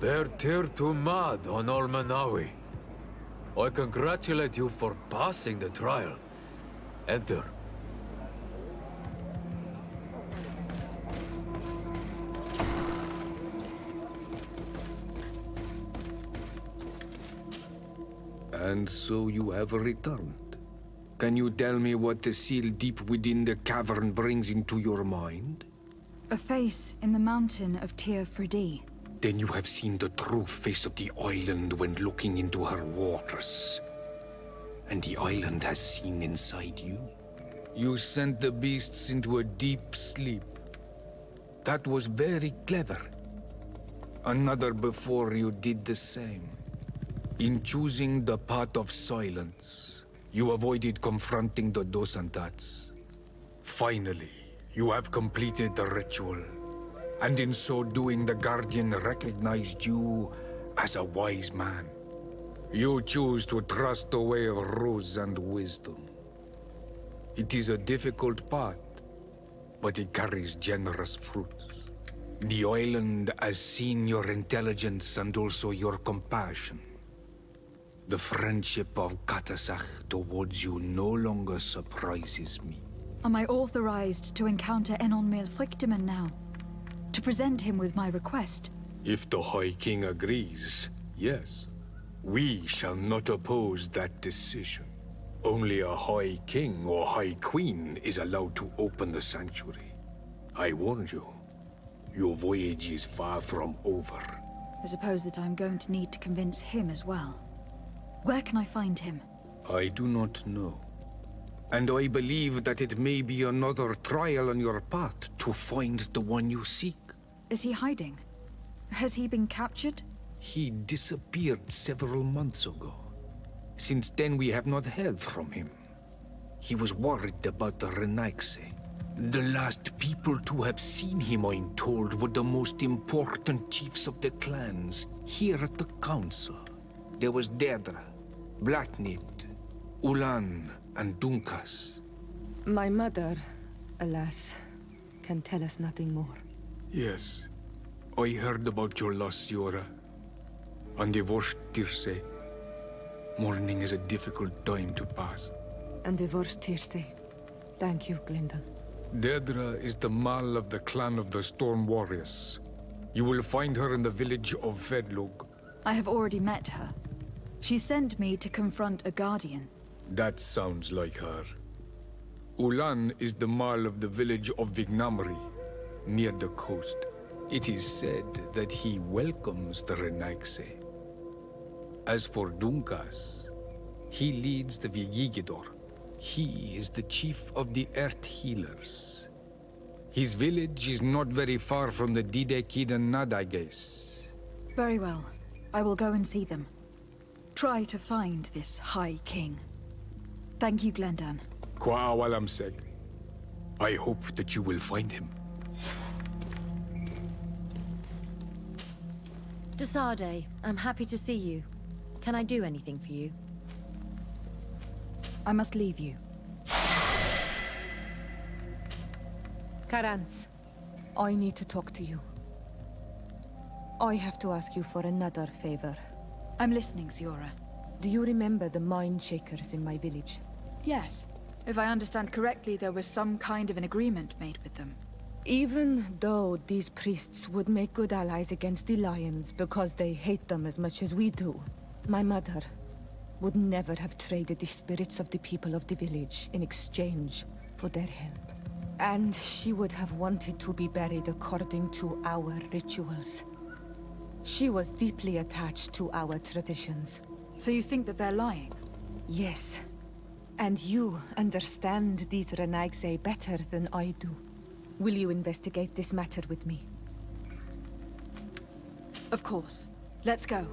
Bertirtu mad on Olmanawi. I congratulate you for passing the trial. Enter. And so you have returned. Can you tell me what the seal deep within the cavern brings into your mind? A face in the mountain of Tir Fridi. Then you have seen the true face of the island when looking into her waters. And the island has seen inside you. You sent the beasts into a deep sleep. That was very clever. Another before you did the same. In choosing the path of silence, you avoided confronting the Dosantats. Finally, you have completed the ritual. And in so doing, the Guardian recognized you as a wise man. You choose to trust the way of rules and wisdom. It is a difficult path, but it carries generous fruits. The island has seen your intelligence and also your compassion. The friendship of Katasach towards you no longer surprises me. Am I authorized to encounter Enon Maelfrichtemann now? To present him with my request? If the High King agrees, yes. We shall not oppose that decision. Only a High King or High Queen is allowed to open the sanctuary. I warned you. Your voyage is far from over. I suppose that I'm going to need to convince him as well. Where can I find him? I do not know. And I believe that it may be another trial on your path to find the one you seek. Is he hiding? Has he been captured? He disappeared several months ago. Since then we have not heard from him. He was worried about the Renaigse. The last people to have seen him, I'm told, were the most important chiefs of the clans here at the council. There was Deirdre, Blatnid, Ulan, and Dunkas. My mother, alas, can tell us nothing more. Yes, I heard about your loss, Siora. And divorced Tirce. Mourning is a difficult time to pass. And divorced Tirce. Thank you, Glinda. Deirdre is the Mal of the clan of the Storm Warriors. You will find her in the village of Vedlug. I have already met her. She sent me to confront a guardian. That sounds like her. Ulan is the Mal of the village of Vignamri, near the coast. It is said that he welcomes the Renaigse. As for Dunkas, he leads the Vigigidor. He is the chief of the Earth Healers. His village is not very far from the Didekid and Nadages. Very well. I will go and see them. Try to find this High King. Thank you, Glendan. Kwa'awalamseg. I hope that you will find him. Desade, I'm happy to see you. Can I do anything for you? I must leave you. Karantz, I need to talk to you. I have to ask you for another favor. I'm listening, Siora. Do you remember the mine shakers in my village? Yes. If I understand correctly, there was some kind of an agreement made with them. Even though these priests would make good allies against the Lions because they hate them as much as we do, my mother would never have traded the spirits of the people of the village in exchange for their help. And she would have wanted to be buried according to our rituals. She was deeply attached to our traditions. So you think that they're lying? Yes. And you understand these Renaigse better than I do. Will you investigate this matter with me? Of course. Let's go.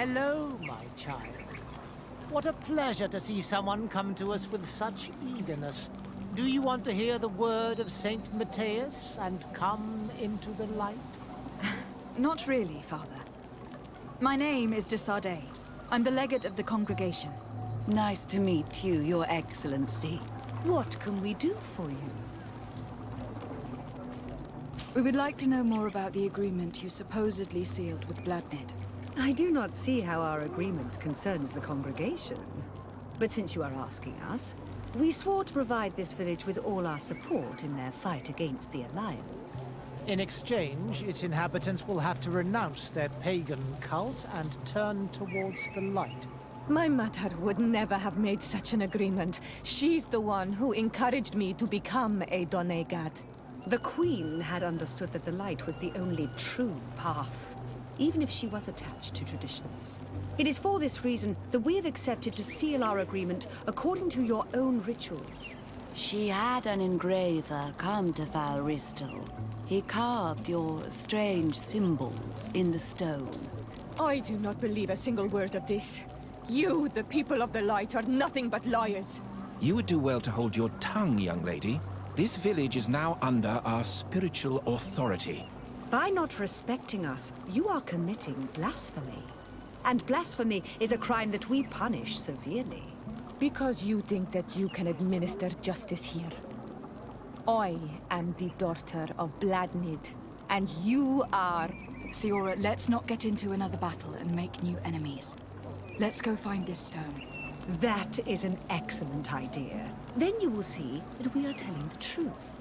Hello, my child. What a pleasure to see someone come to us with such eagerness. Do you want to hear the word of Saint Matthias and come into the light? Not really, Father. My name is de Sardet. I'm the legate of the congregation. Nice to meet you, Your Excellency. What can we do for you? We would like to know more about the agreement you supposedly sealed with Bladnid. I do not see how our agreement concerns the congregation. But since you are asking us, we swore to provide this village with all our support in their fight against the Alliance. In exchange, its inhabitants will have to renounce their pagan cult and turn towards the light. My mother would never have made such an agreement. She's the one who encouraged me to become a Donegad. The Queen had understood that the light was the only true path, even if she was attached to traditions. It is for this reason that we have accepted to seal our agreement according to your own rituals. She had an engraver come to Falristal. He carved your strange symbols in the stone. I do not believe a single word of this. You, the people of the light, are nothing but liars. You would do well to hold your tongue, young lady. This village is now under our spiritual authority. By not respecting us, you are committing blasphemy. And blasphemy is a crime that we punish severely. Because you think that you can administer justice here. I am the daughter of Bladnid, and you are... Siora, let's not get into another battle and make new enemies. Let's go find this stone. That is an excellent idea. Then you will see that we are telling the truth.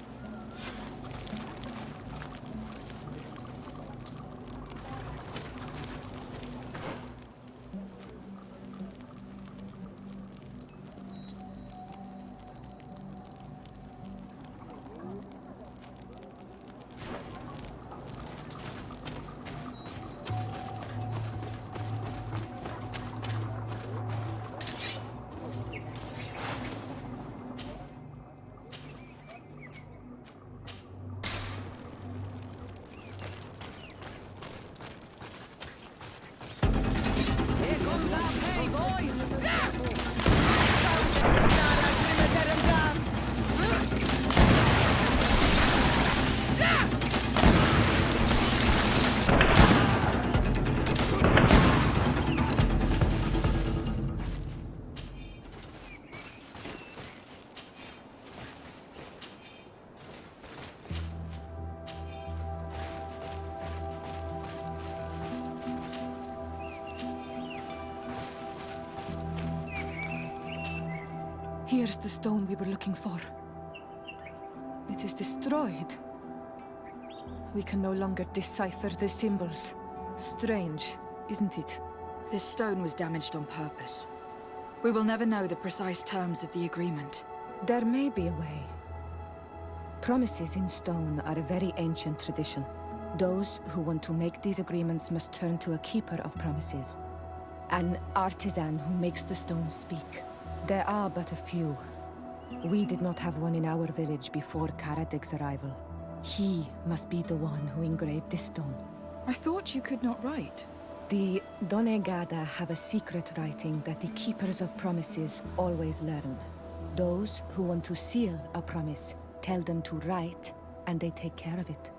Here's the stone we were looking for. It is destroyed. We can no longer decipher the symbols. Strange, isn't it? This stone was damaged on purpose. We will never know the precise terms of the agreement. There may be a way. Promises in stone are a very ancient tradition. Those who want to make these agreements must turn to a keeper of promises. An artisan who makes the stones speak. There are but a few. We did not have one in our village before Karadek's arrival. He must be the one who engraved this stone. I thought you could not write. The Donegada have a secret writing that the keepers of promises always learn. Those who want to seal a promise tell them to write, and they take care of it.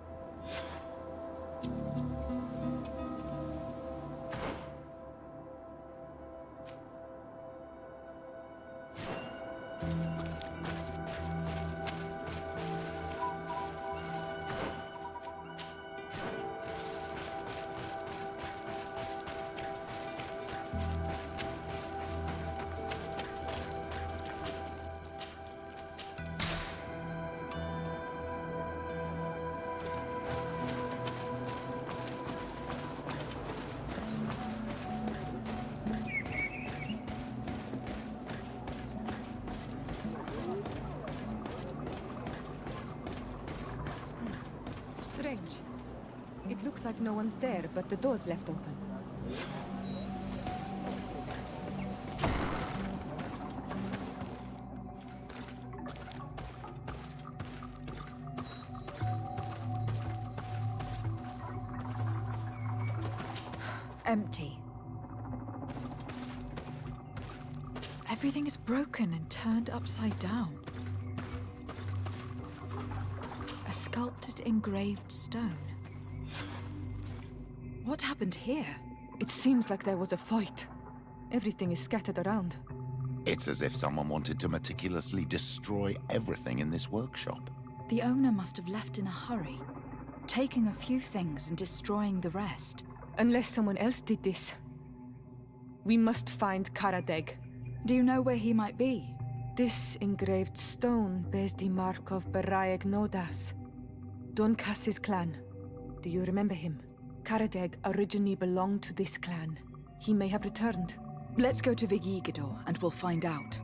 Strange. It looks like no one's there, but the door's left open. Empty. Everything is broken and turned upside down. A sculpted, engraved stone. What happened here? It seems like there was a fight. Everything is scattered around. It's as if someone wanted to meticulously destroy everything in this workshop. The owner must have left in a hurry, taking a few things and destroying the rest. Unless someone else did this. We must find Karadeg. Do you know where he might be? This engraved stone bears the mark of Baraeg Nodas, Doncass's clan. Do you remember him? Karadeg originally belonged to this clan. He may have returned. Let's go to Vigigador and we'll find out.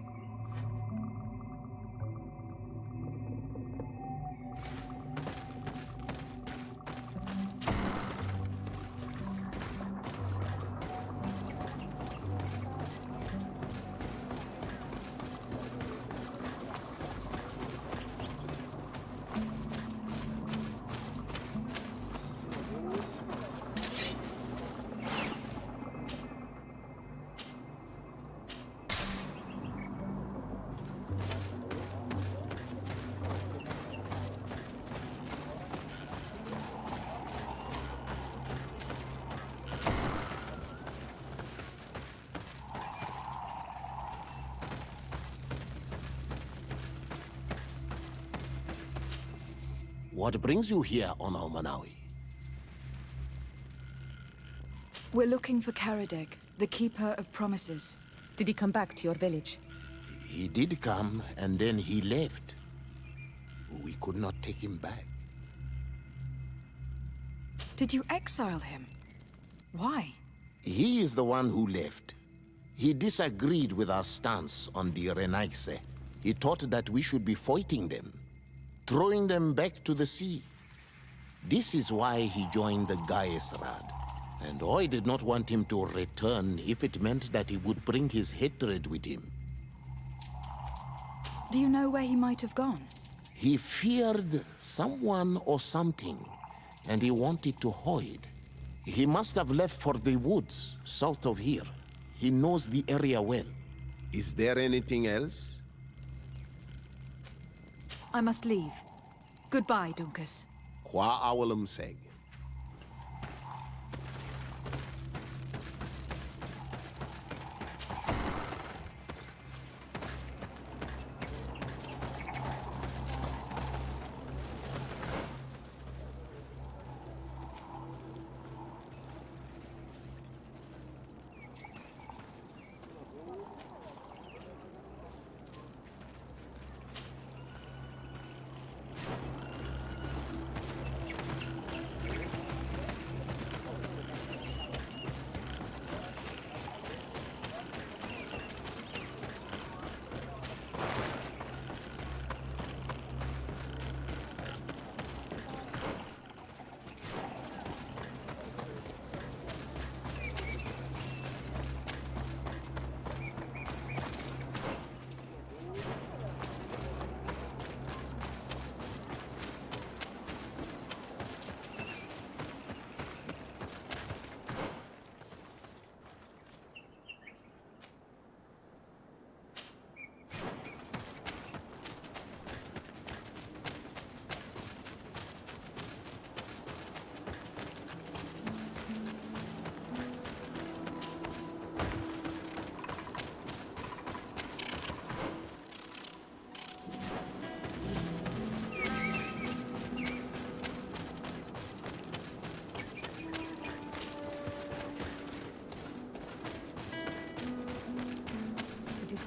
What brings you here on Almanawi? We're looking for Karadeg, the Keeper of Promises. Did he come back to your village? He did come, and then he left. We could not take him back. Did you exile him? Why? He is the one who left. He disagreed with our stance on the Renaigse. He thought that we should be fighting them, throwing them back to the sea. This is why he joined the Gaesrad. And I did not want him to return if it meant that he would bring his hatred with him. Do you know where he might have gone? He feared someone or something, and he wanted to hide. He must have left for the woods, south of here. He knows the area well. Is there anything else? I must leave. Goodbye, Dunkus. Qua awalum seg.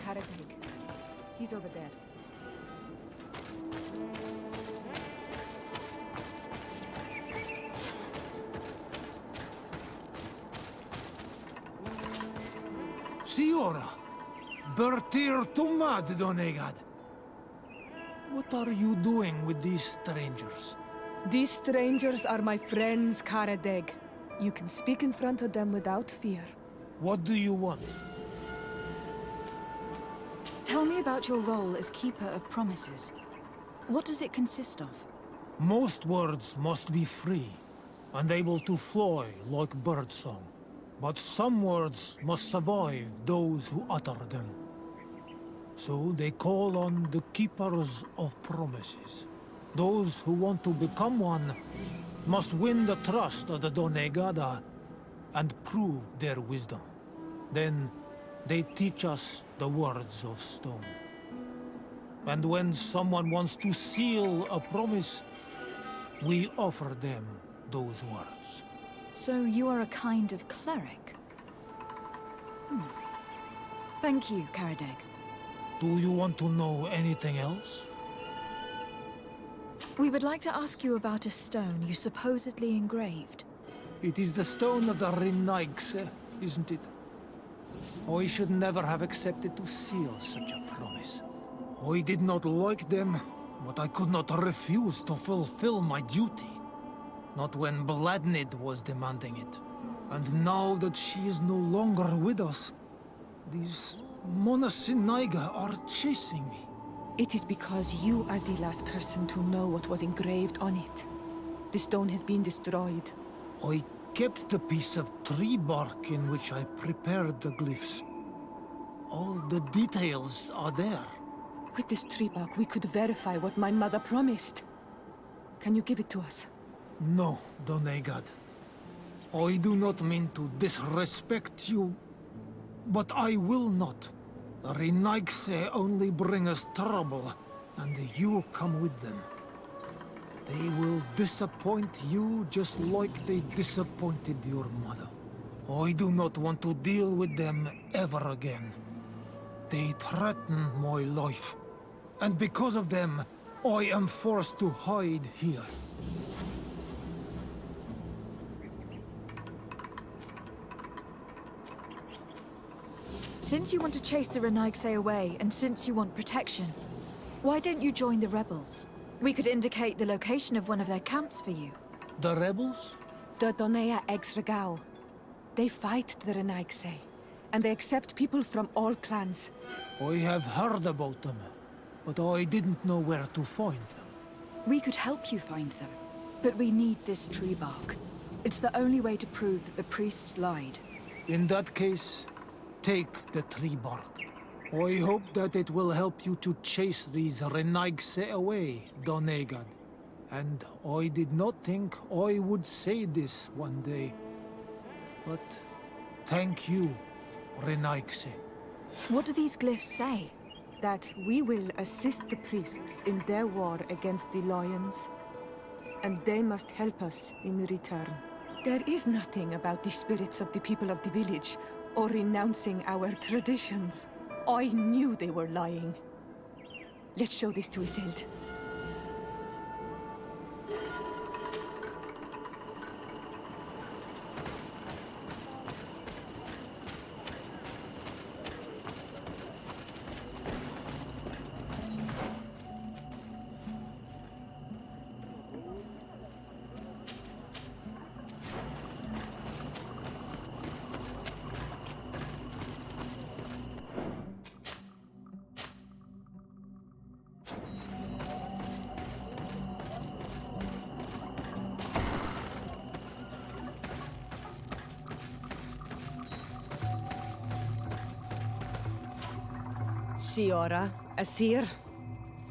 Karadeg. He's over there. Signora, Bertir Tumad Donegad. What are you doing with these strangers? These strangers are my friends, Karadeg. You can speak in front of them without fear. What do you want? Tell me about your role as Keeper of Promises. What does it consist of? Most words must be free, and able to fly like birdsong. But some words must survive those who utter them. So they call on the Keepers of Promises. Those who want to become one must win the trust of the Donegada and prove their wisdom. Then they teach us the words of stone. And when someone wants to seal a promise, we offer them those words. So you are a kind of cleric? Thank you, Karadeg. Do you want to know anything else? We would like to ask you about a stone you supposedly engraved. It is the stone of the Renaigse, isn't it? I should never have accepted to seal such a promise. I did not like them, but I could not refuse to fulfill my duty. Not when Bladnid was demanding it. And now that she is no longer with us, these Monasinaiga are chasing me. It is because you are the last person to know what was engraved on it. The stone has been destroyed. I kept the piece of tree bark in which I prepared the glyphs. All the details are there. With this tree bark, we could verify what my mother promised. Can you give it to us? No, Donegad. I do not mean to disrespect you, but I will not. The Renaigse only bring us trouble, and you come with them. They will disappoint you just like they disappointed your mother. I do not want to deal with them ever again. They threaten my life, and because of them, I am forced to hide here. Since you want to chase the Renaigse away, and since you want protection, why don't you join the rebels? We could indicate the location of one of their camps for you. The rebels? The Donea Exregao. They fight the Renaigse, and they accept people from all clans. I have heard about them, but I didn't know where to find them. We could help you find them, but we need this tree bark. It's the only way to prove that the priests lied. In that case, take the tree bark. I hope that it will help you to chase these Renaigse away, Donegad. And I did not think I would say this one day. But thank you, Renaigse. What do these glyphs say? That we will assist the priests in their war against the lions, and they must help us in return. There is nothing about the spirits of the people of the village, or renouncing our traditions. I knew they were lying. Let's show this to Isilde. Siora, Asir,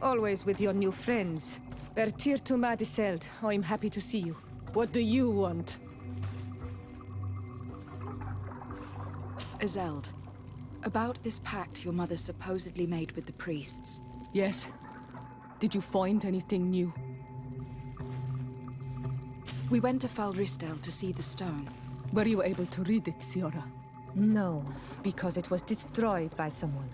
always with your new friends. Bertir to Madiseld, I'm happy to see you. What do you want? Isilde, about this pact your mother supposedly made with the priests. Yes. Did you find anything new? We went to Falristel to see the stone. Were you able to read it, Siora? No, because it was destroyed by someone.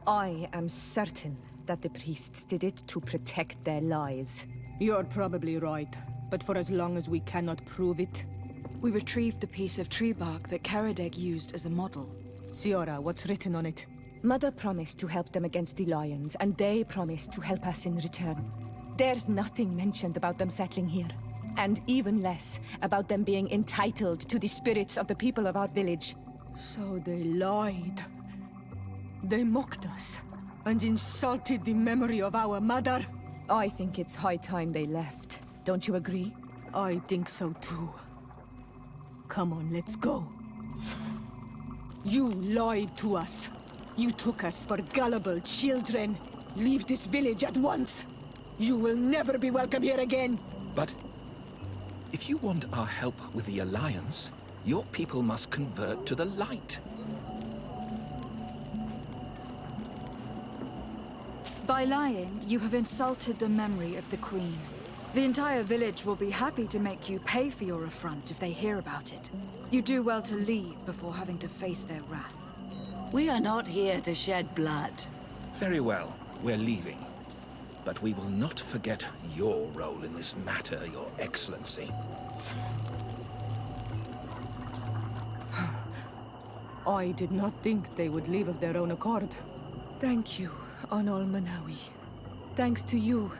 I am certain that the priests did it to protect their lies. You're probably right, but for as long as we cannot prove it... We retrieved the piece of tree bark that Karadeg used as a model. Siora, what's written on it? Mother promised to help them against the lions, and they promised to help us in return. There's nothing mentioned about them settling here. And even less about them being entitled to the spirits of the people of our village. So they lied. They mocked us, and insulted the memory of our mother. I think it's high time they left. Don't you agree? I think so too. Come on, let's go. You lied to us. You took us for gullible children. Leave this village at once. You will never be welcome here again. But if you want our help with the Alliance, your people must convert to the light. By lying, you have insulted the memory of the Queen. The entire village will be happy to make you pay for your affront if they hear about it. You do well to leave before having to face their wrath. We are not here to shed blood. Very well, we're leaving. But we will not forget your role in this matter, Your Excellency. I did not think they would leave of their own accord. Thank you, Onol Manawi. Thanks to you,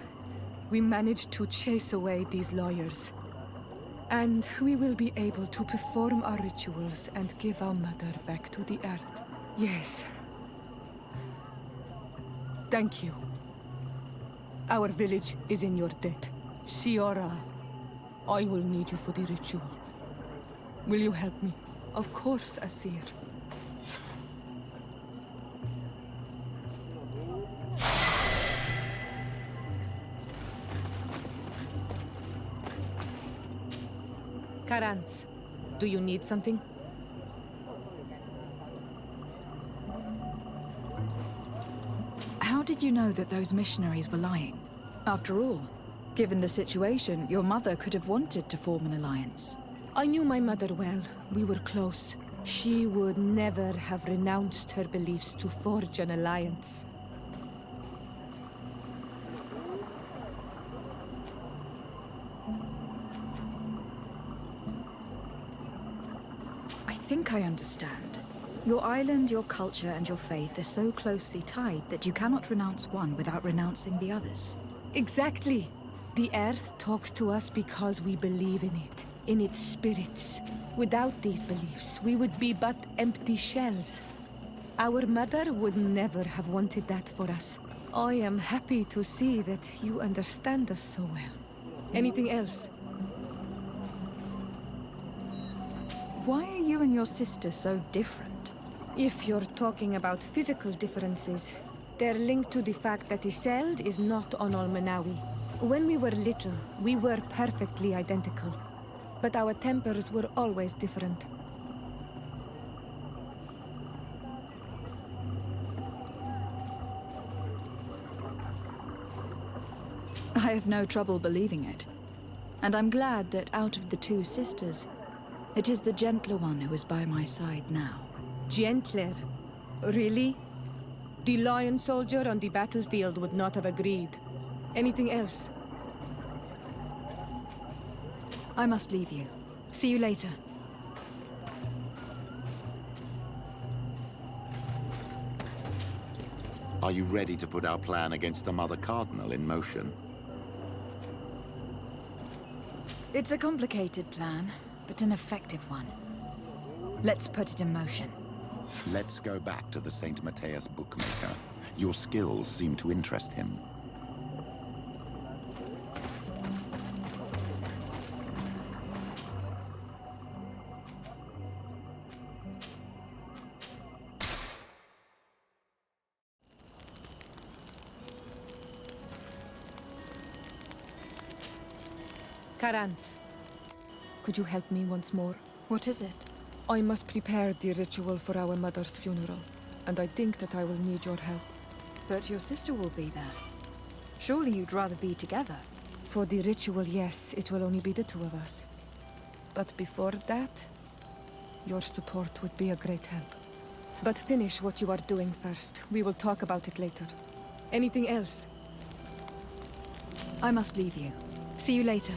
we managed to chase away these lawyers. And we will be able to perform our rituals and give our mother back to the earth. Yes. Thank you. Our village is in your debt. Siora, I will need you for the ritual. Will you help me? Of course, Asir. Karans, do you need something? How did you know that those missionaries were lying? After all, given the situation, your mother could have wanted to form an alliance. I knew my mother well. We were close. She would never have renounced her beliefs to forge an alliance. I think I understand. Your island, your culture, and your faith are so closely tied that you cannot renounce one without renouncing the others. Exactly. The Earth talks to us because we believe in it, in its spirits. Without these beliefs, we would be but empty shells. Our mother would never have wanted that for us. I am happy to see that you understand us so well. Anything else? Why are you and your sister so different? If you're talking about physical differences, they're linked to the fact that Iseld is not Onol Manawi. When we were little, we were perfectly identical. But our tempers were always different. I have no trouble believing it. And I'm glad that out of the two sisters, it is the gentler one who is by my side now. Gentler? Really? The lion soldier on the battlefield would not have agreed. Anything else? I must leave you. See you later. Are you ready to put our plan against the Mother Cardinal in motion? It's a complicated plan, but an effective one. Let's put it in motion. Let's go back to the St. Matthias bookmaker. Your skills seem to interest him. Karans, could you help me once more? What is it? I must prepare the ritual for our mother's funeral, and I think that I will need your help. But your sister will be there. Surely you'd rather be together. For the ritual, yes, it will only be the two of us. But before that, your support would be a great help. But finish what you are doing first. We will talk about it later. Anything else? I must leave you. See you later.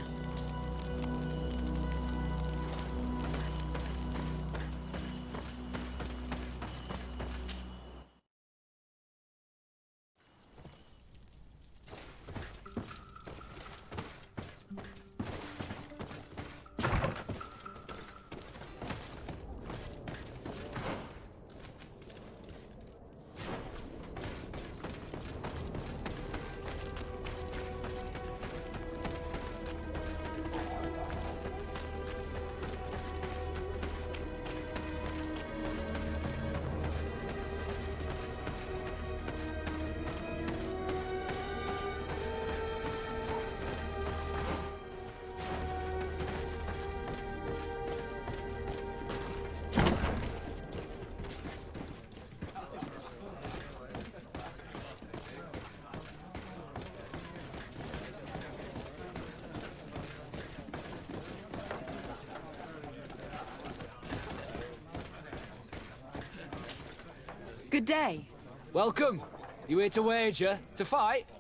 Good day. Welcome. You here to wager? To fight?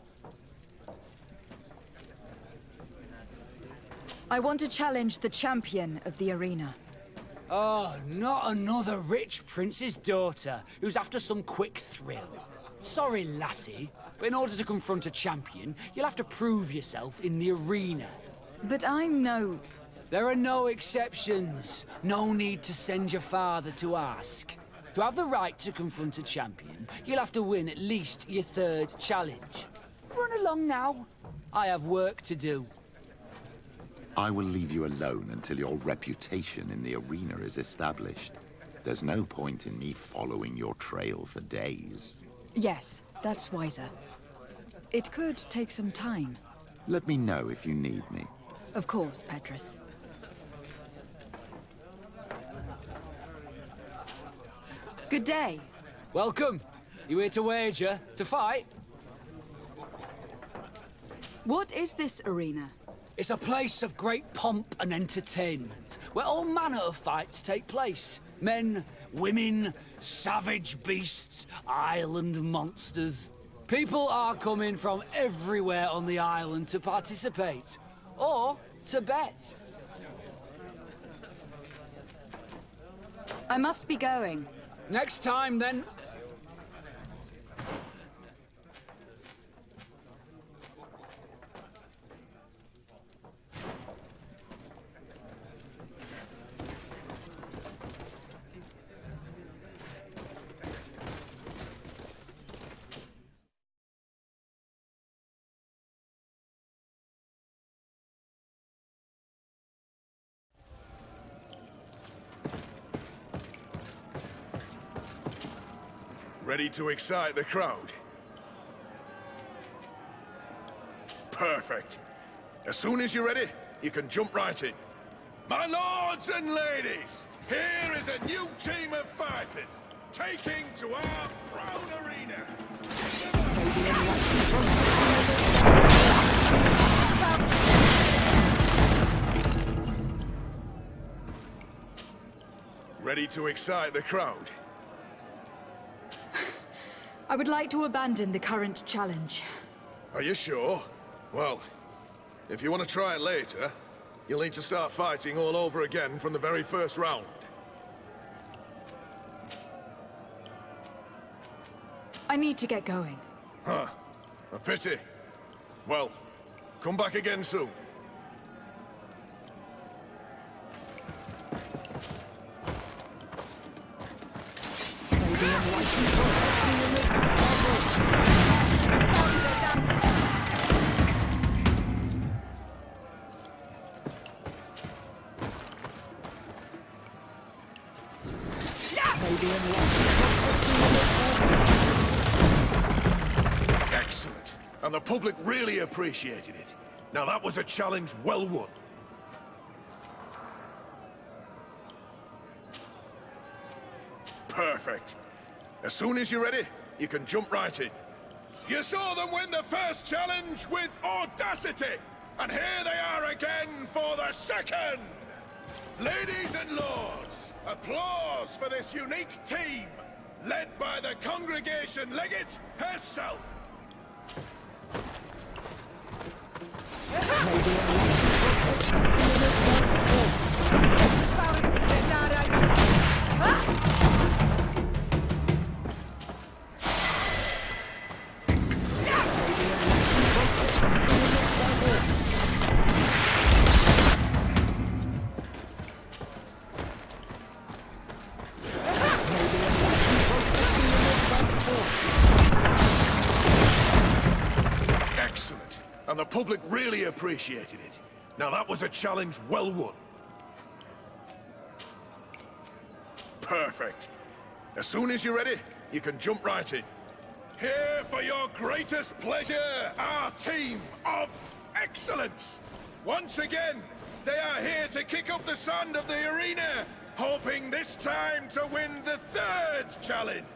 I want to challenge the champion of the arena. Oh, not another rich prince's daughter who's after some quick thrill. Sorry, lassie, but in order to confront a champion, you'll have to prove yourself in the arena. But I'm no... There are no exceptions. No need to send your father to ask. To have the right to confront a champion, you'll have to win at least your third challenge. Run along now. I have work to do. I will leave you alone until your reputation in the arena is established. There's no point in me following your trail for days. Yes, that's wiser. It could take some time. Let me know if you need me. Of course, Petrus. Good day. Welcome. You here to wager? To fight? What is this arena? It's a place of great pomp and entertainment, where all manner of fights take place. Men, women, savage beasts, island monsters. People are coming from everywhere on the island to participate, or to bet. I must be going. Next time, then. Ready to excite the crowd? Perfect. As soon as you're ready, you can jump right in. My lords and ladies, here is a new team of fighters, taking to our proud arena. Ready to excite the crowd? I would like to abandon the current challenge. Are you sure? Well, if you want to try it later, you'll need to start fighting all over again from the very first round. I need to get going. Huh. A pity. Well, come back again soon. Excellent. And the public really appreciated it. Now that was a challenge well won. Perfect. As soon as you're ready, you can jump right in. You saw them win the first challenge with audacity! And here they are again for the second! Ladies and lords, applause for this unique team, led by the congregation legate herself. Excellent. And the public really appreciated it. Now that was a challenge well won. Perfect. As soon as you're ready, you can jump right in. Here for your greatest pleasure, our team of excellence. Once again, they are here to kick up the sand of the arena, hoping this time to win the third challenge.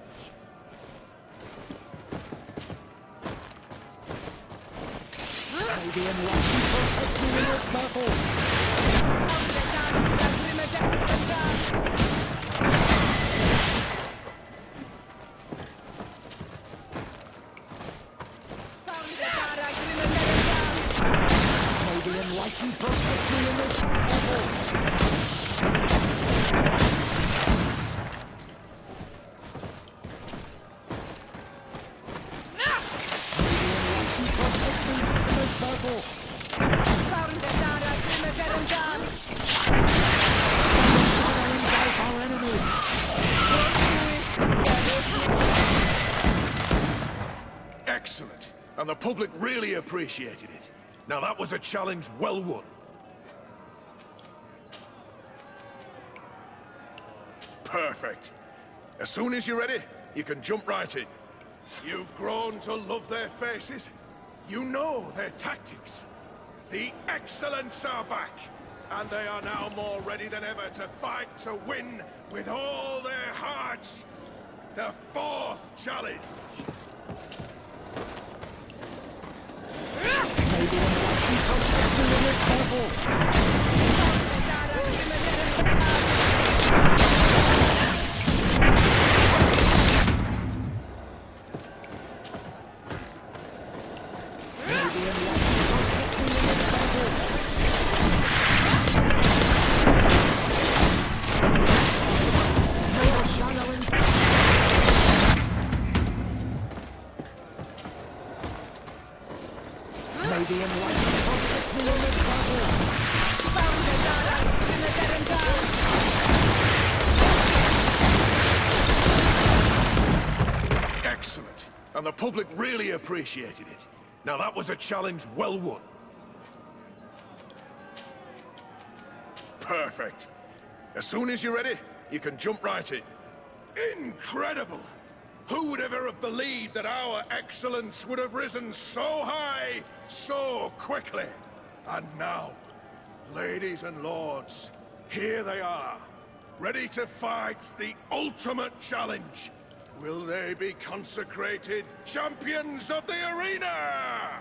Enlighten protect me in this battle. Excellent. And the public really appreciated it. Now that was a challenge well won. Perfect. As soon as you're ready, you can jump right in. You've grown to love their faces. You know their tactics. The Excellents are back, and they are now more ready than ever to fight to win with all their hearts. The fourth challenge. Excellent. And the public really appreciated it. Now that was a challenge well won. Perfect. As soon as you're ready, you can jump right in. Incredible! Who would ever have believed that our excellence would have risen so high, so quickly? And now, ladies and lords, here they are, ready to fight the ultimate challenge. Will they be consecrated champions of the arena?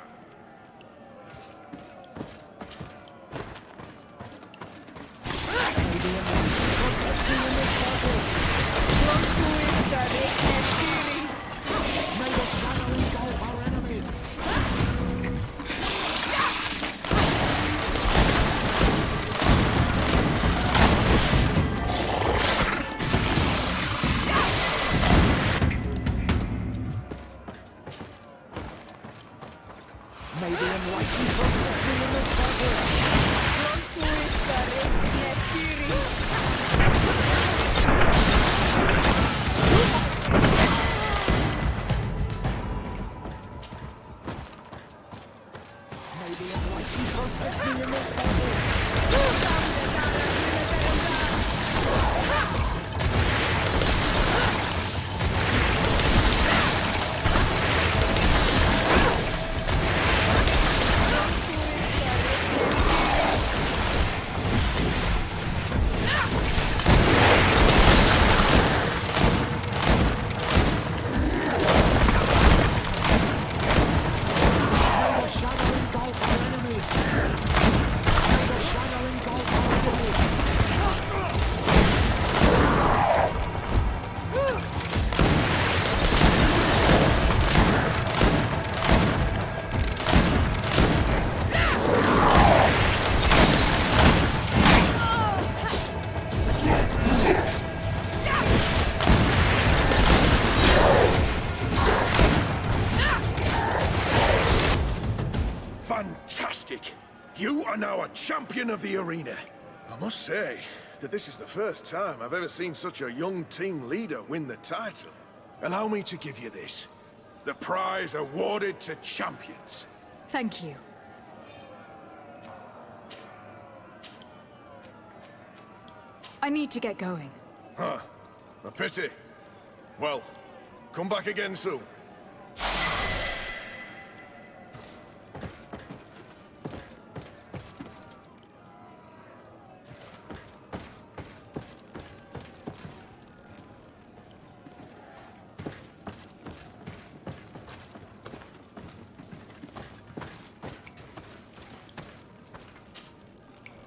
Fantastic! You are now a champion of the arena. I must say that this is the first time I've ever seen such a young team leader win the title. Allow me to give you this. The prize awarded to champions. Thank you. I need to get going. Huh. A pity. Well, come back again soon.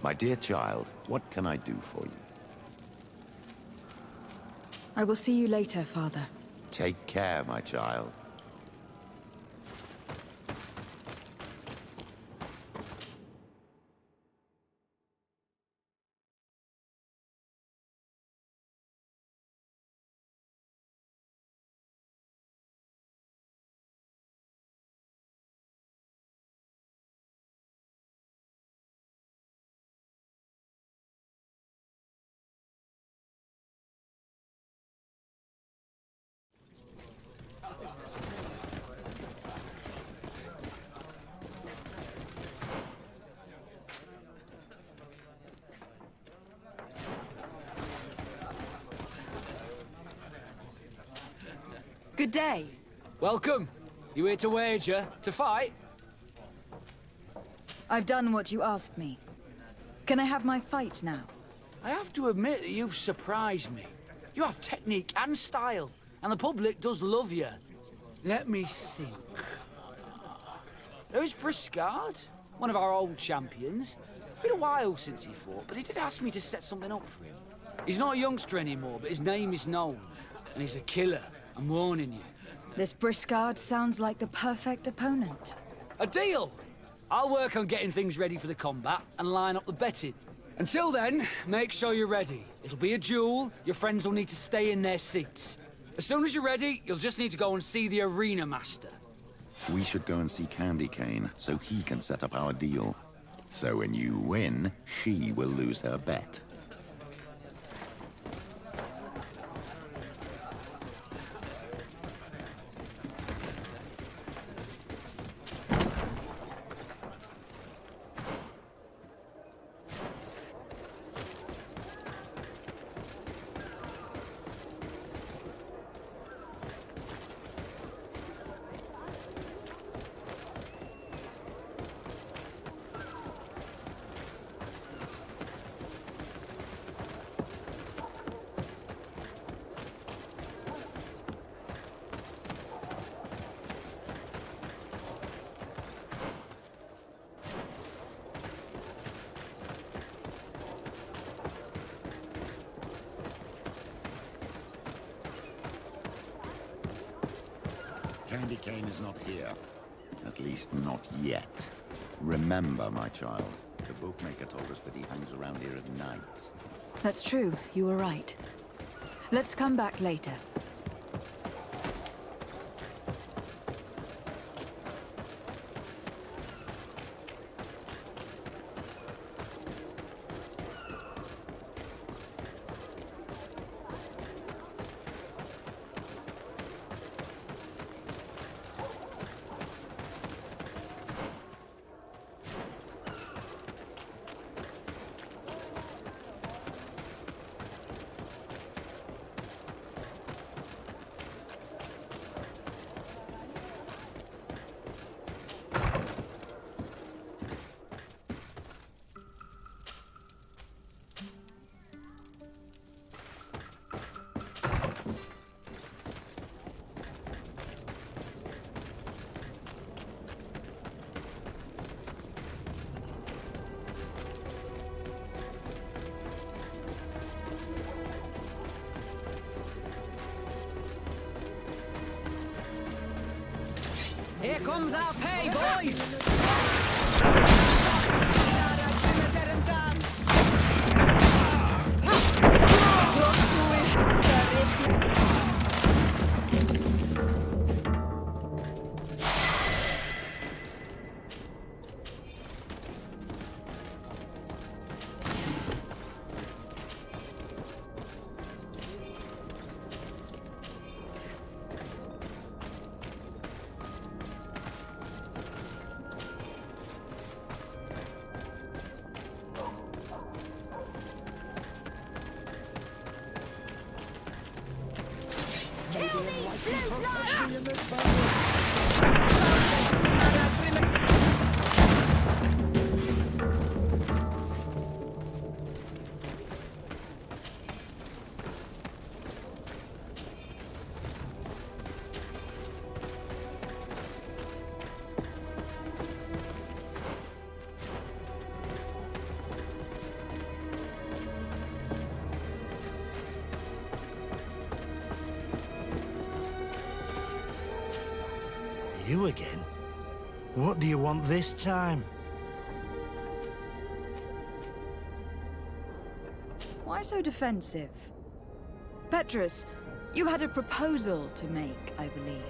My dear child, what can I do for you? I will see you later, Father. Take care, my child. Good day. Welcome. You here to wager? To fight? I've done what you asked me. Can I have my fight now? I have to admit that you've surprised me. You have technique and style, and the public does love you. Let me think. There's Briscard, one of our old champions. It's been a while since he fought, but he did ask me to set something up for him. He's not a youngster anymore, but his name is known. And he's a killer, I'm warning you. This Briscard sounds like the perfect opponent. A deal! I'll work on getting things ready for the combat and line up the betting. Until then, make sure you're ready. It'll be a duel, your friends will need to stay in their seats. As soon as you're ready, you'll just need to go and see the arena master. We should go and see Candy Cane, so he can set up our deal. So when you win, she will lose her bet. Candy Cane is not here. At least not yet. Remember, my child, the bookmaker told us that he hangs around here at night. That's true, you were right. Let's come back later. Here comes our pay, boys! You again? What do you want this time? Why so defensive? Petrus, you had a proposal to make, I believe.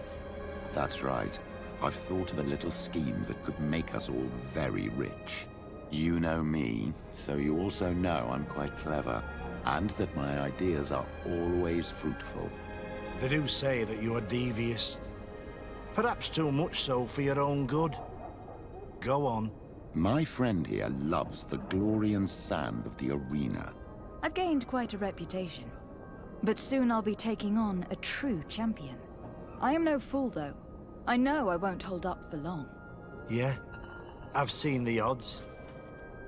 That's right. I've thought of a little scheme that could make us all very rich. You know me, so you also know I'm quite clever, and that my ideas are always fruitful. They do say that you are devious. Perhaps too much so for your own good. Go on. My friend here loves the glory and sand of the arena. I've gained quite a reputation. But soon I'll be taking on a true champion. I am no fool, though. I know I won't hold up for long. Yeah, I've seen the odds.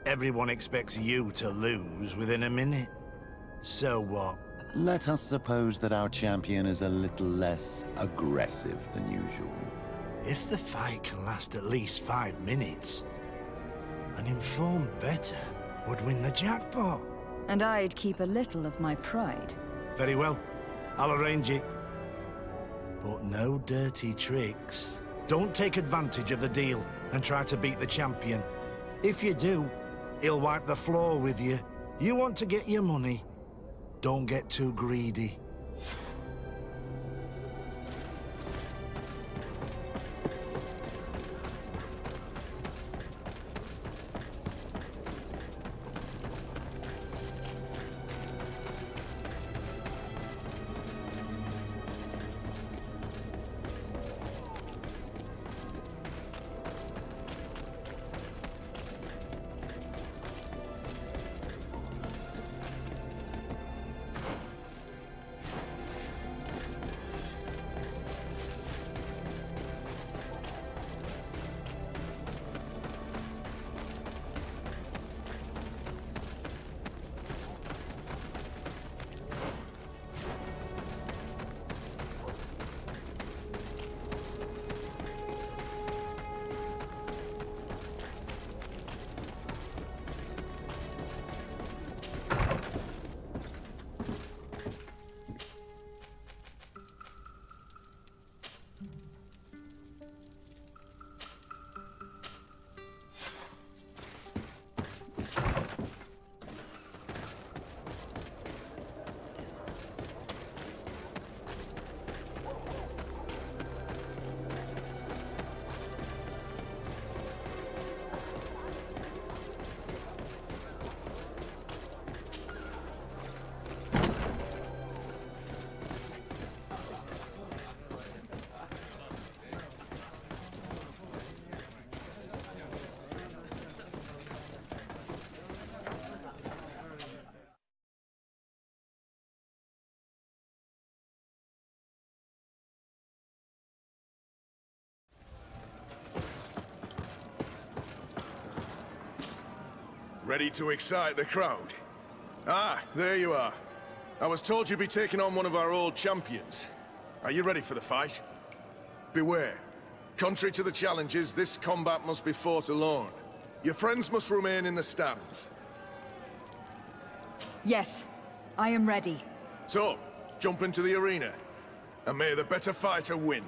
Everyone expects you to lose within a minute. So what? Let us suppose that our champion is a little less aggressive than usual. If the fight can last at least 5 minutes, an informed bettor would win the jackpot. And I'd keep a little of my pride. Very well. I'll arrange it. But no dirty tricks. Don't take advantage of the deal and try to beat the champion. If you do, he'll wipe the floor with you. You want to get your money. Don't get too greedy. Ready to excite the crowd? Ah, there you are. I was told you'd be taking on one of our old champions. Are you ready for the fight? Beware. Contrary to the challenges, this combat must be fought alone. Your friends must remain in the stands. Yes, I am ready. So, jump into the arena, and may the better fighter win.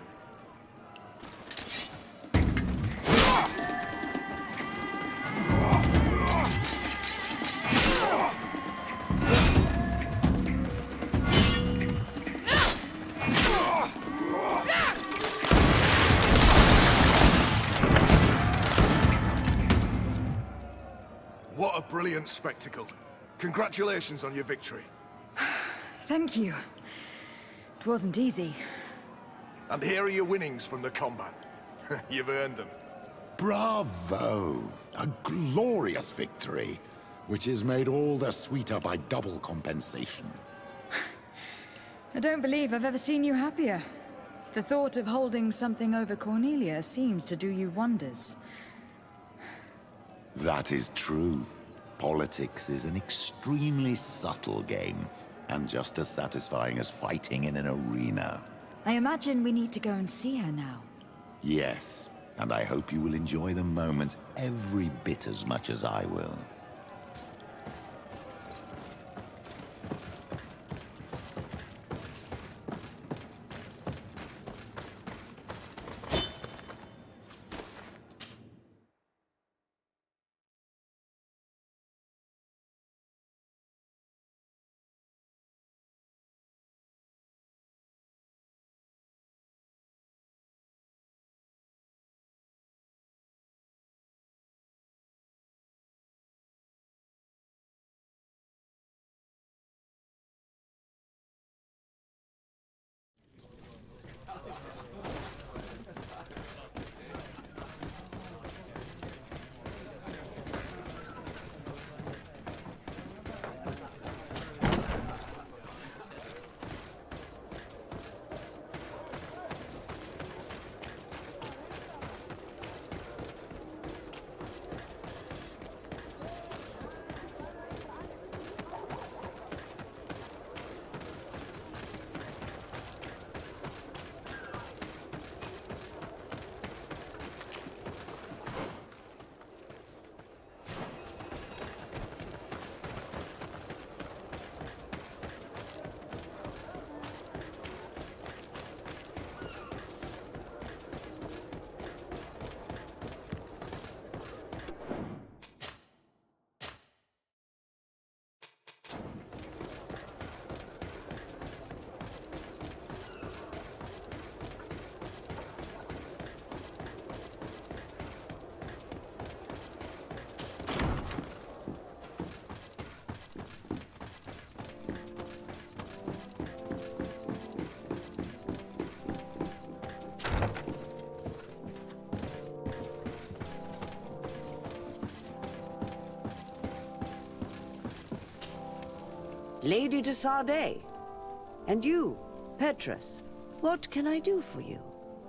What a brilliant spectacle. Congratulations on your victory. Thank you. It wasn't easy. And here are your winnings from the combat. You've earned them. Bravo! A glorious victory, which is made all the sweeter by double compensation. I don't believe I've ever seen you happier. The thought of holding something over Cornelia seems to do you wonders. That is true. Politics is an extremely subtle game, and just as satisfying as fighting in an arena. I imagine we need to go and see her now. Yes, and I hope you will enjoy the moment every bit as much as I will. Lady de Sardet. And you, Petrus. What can I do for you?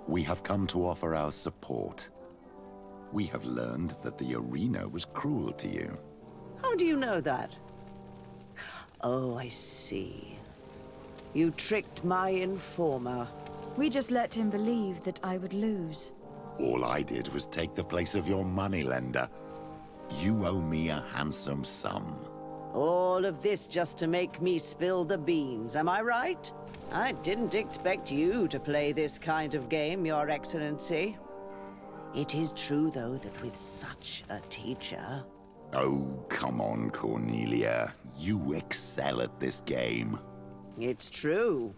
We have come to offer our support. We have learned that the arena was cruel to you. How do you know that? Oh, I see. You tricked my informer. We just let him believe that I would lose. All I did was take the place of your moneylender. You owe me a handsome sum. All of this just to make me spill the beans, am I right? I didn't expect you to play this kind of game, Your Excellency. It is true, though, that with such a teacher... Oh, come on, Cornelia. You excel at this game. It's true.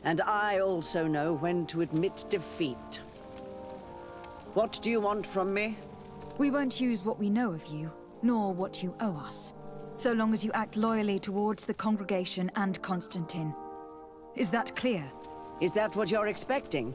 And I also know when to admit defeat. What do you want from me? We won't use what we know of you, nor what you owe us, so long as you act loyally towards the congregation and Constantine. Is that clear? Is that what you're expecting?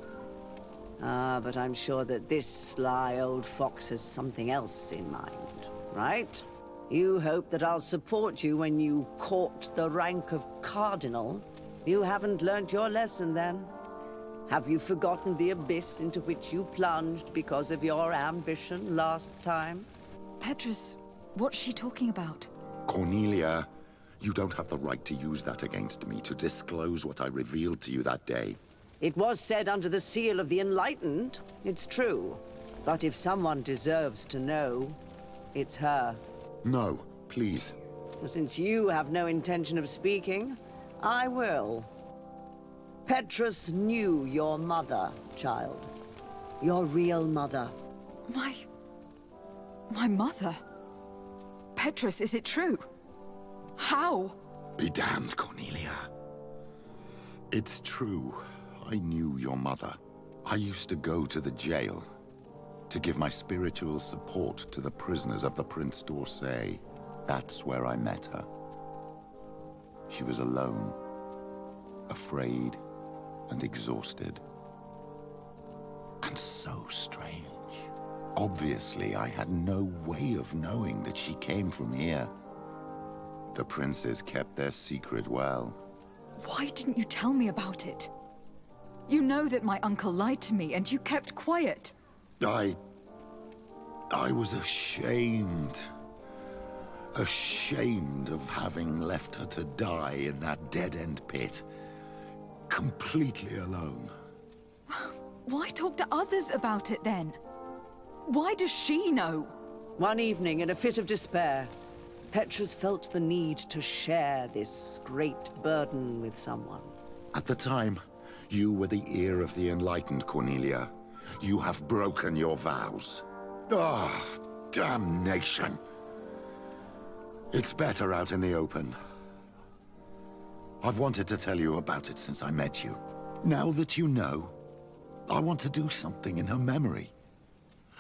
But I'm sure that this sly old fox has something else in mind, right? You hope that I'll support you when you court the rank of cardinal? You haven't learnt your lesson, then? Have you forgotten the abyss into which you plunged because of your ambition last time? Petrus, what's she talking about? Cornelia, you don't have the right to use that against me, to disclose what I revealed to you that day. It was said under the seal of the Enlightened. It's true. But if someone deserves to know, it's her. No, please. Since you have no intention of speaking, I will. Petrus knew your mother, child. Your real mother. My mother? Petrus, is it true? How? Be damned, Cornelia. It's true. I knew your mother. I used to go to the jail to give my spiritual support to the prisoners of the Prince d'Orsay. That's where I met her. She was alone, afraid, and exhausted. And so strange. Obviously, I had no way of knowing that she came from here. The princes kept their secret well. Why didn't you tell me about it? You know that my uncle lied to me, and you kept quiet. I was ashamed. Ashamed of having left her to die in that dead-end pit. Completely alone. Why talk to others about it, then? Why does she know? One evening, in a fit of despair, Petrus felt the need to share this great burden with someone. At the time, you were the ear of the enlightened, Cornelia. You have broken your vows. Ah, damnation. It's better out in the open. I've wanted to tell you about it since I met you. Now that you know, I want to do something in her memory.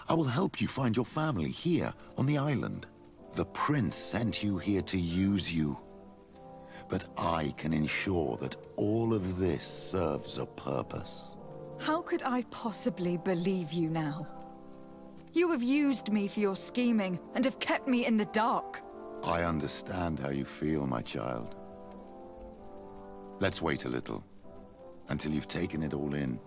I will help you find your family here on the island. The prince sent you here to use you. But I can ensure that all of this serves a purpose. How could I possibly believe you now? You have used me for your scheming and have kept me in the dark. I understand how you feel, my child. Let's wait a little, until you've taken it all in.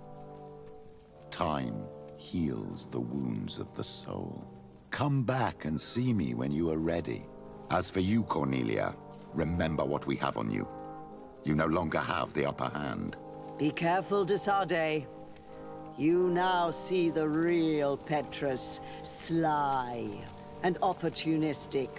Time heals the wounds of the soul. Come back and see me when you are ready. As for you, Cornelia, remember what we have on you. You no longer have the upper hand. Be careful, de Sardet. You now see the real Petrus, sly and opportunistic.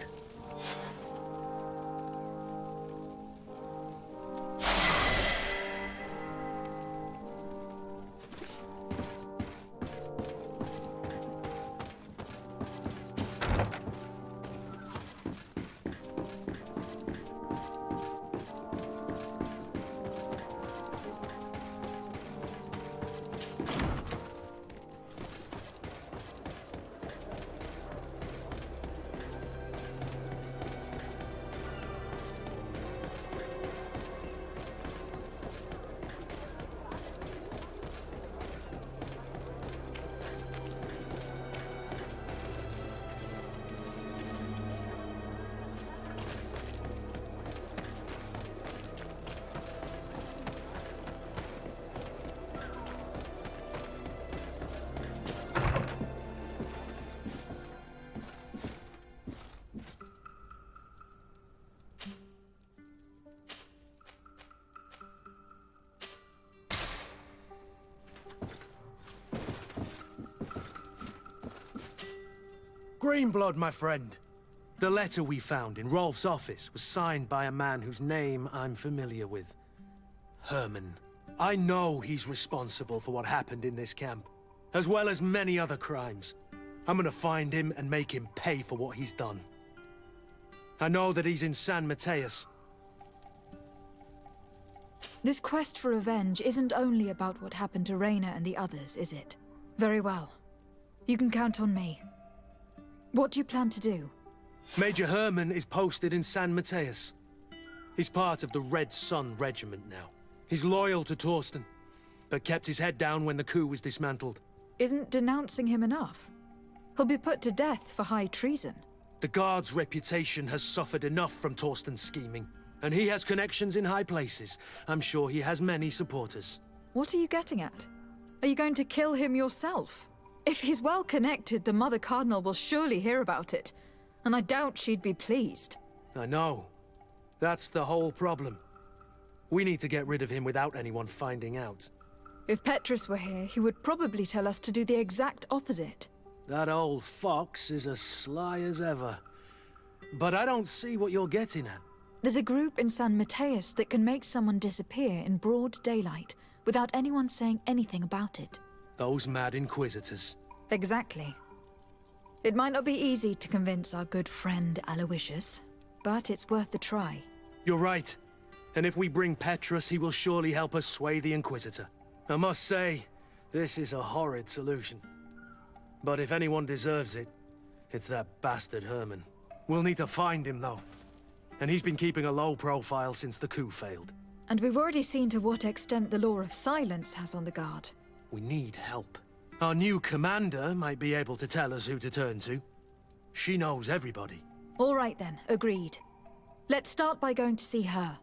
Greenblood, my friend. The letter we found in Rolf's office was signed by a man whose name I'm familiar with. Herman. I know he's responsible for what happened in this camp, as well as many other crimes. I'm gonna find him and make him pay for what he's done. I know that he's in San Mateus. This quest for revenge isn't only about what happened to Reyna and the others, is it? Very well. You can count on me. What do you plan to do? Major Herman is posted in San Mateus. He's part of the Red Sun Regiment now. He's loyal to Torsten, but kept his head down when the coup was dismantled. Isn't denouncing him enough? He'll be put to death for high treason. The Guard's reputation has suffered enough from Torsten's scheming, and he has connections in high places. I'm sure he has many supporters. What are you getting at? Are you going to kill him yourself? If he's well connected, the Mother Cardinal will surely hear about it, and I doubt she'd be pleased. I know. That's the whole problem. We need to get rid of him without anyone finding out. If Petrus were here, he would probably tell us to do the exact opposite. That old fox is as sly as ever. But I don't see what you're getting at. There's a group in San Mateus that can make someone disappear in broad daylight without anyone saying anything about it. Those mad inquisitors. Exactly. It might not be easy to convince our good friend Aloysius, but it's worth the try. You're right. And if we bring Petrus, he will surely help us sway the Inquisitor. I must say, this is a horrid solution. But if anyone deserves it, it's that bastard Herman. We'll need to find him, though. And he's been keeping a low profile since the coup failed. And we've already seen to what extent the law of silence has on the Guard. We need help. Our new commander might be able to tell us who to turn to. She knows everybody. All right then, agreed. Let's start by going to see her.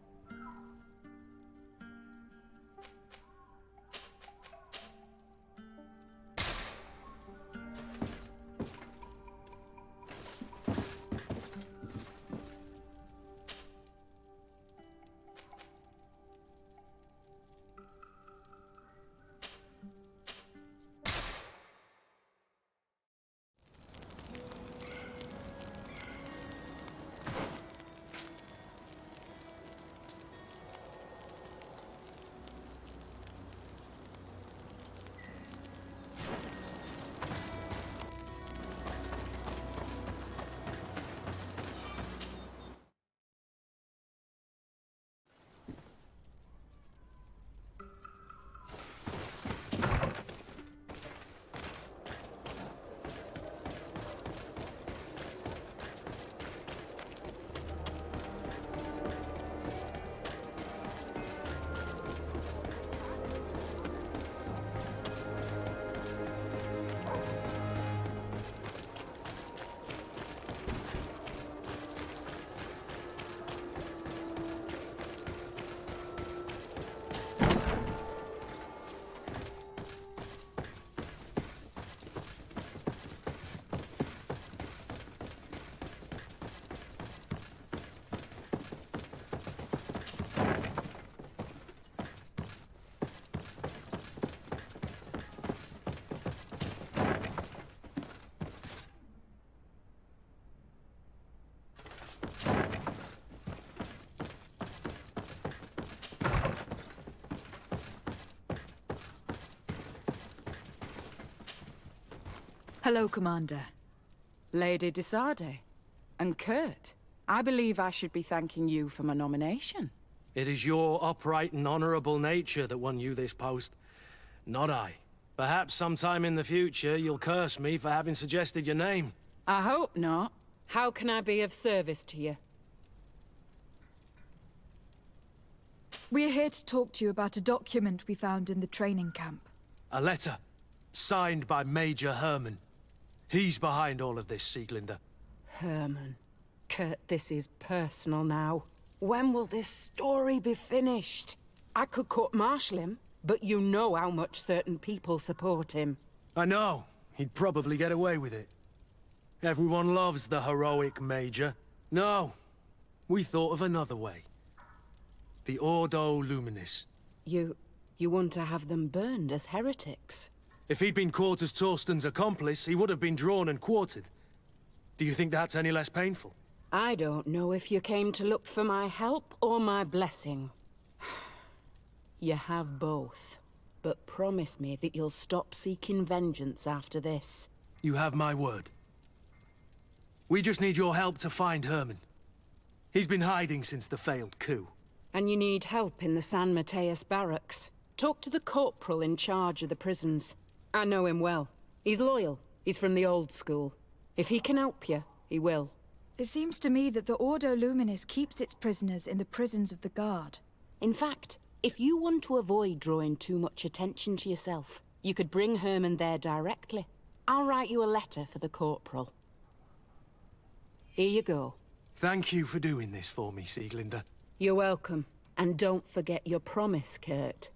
Hello, Commander. Lady Desade. And Kurt. I believe I should be thanking you for my nomination. It is your upright and honorable nature that won you this post, not I. Perhaps sometime in the future you'll curse me for having suggested your name. I hope not. How can I be of service to you? We're here to talk to you about a document we found in the training camp. A letter, signed by Major Herman. He's behind all of this, Sieglinde. Herman. Kurt, this is personal now. When will this story be finished? I could court-martial him, but you know how much certain people support him. I know. He'd probably get away with it. Everyone loves the heroic Major. No, we thought of another way. The Ordo Luminis. You want to have them burned as heretics? If he'd been caught as Torsten's accomplice, he would have been drawn and quartered. Do you think that's any less painful? I don't know if you came to look for my help or my blessing. You have both. But promise me that you'll stop seeking vengeance after this. You have my word. We just need your help to find Herman. He's been hiding since the failed coup. And you need help in the San Mateus barracks. Talk to the corporal in charge of the prisons. I know him well. He's loyal. He's from the old school. If he can help you, he will. It seems to me that the Ordo Luminis keeps its prisoners in the prisons of the Guard. In fact, if you want to avoid drawing too much attention to yourself, you could bring Herman there directly. I'll write you a letter for the corporal. Here you go. Thank you for doing this for me, Sieglinde. You're welcome. And don't forget your promise, Kurt.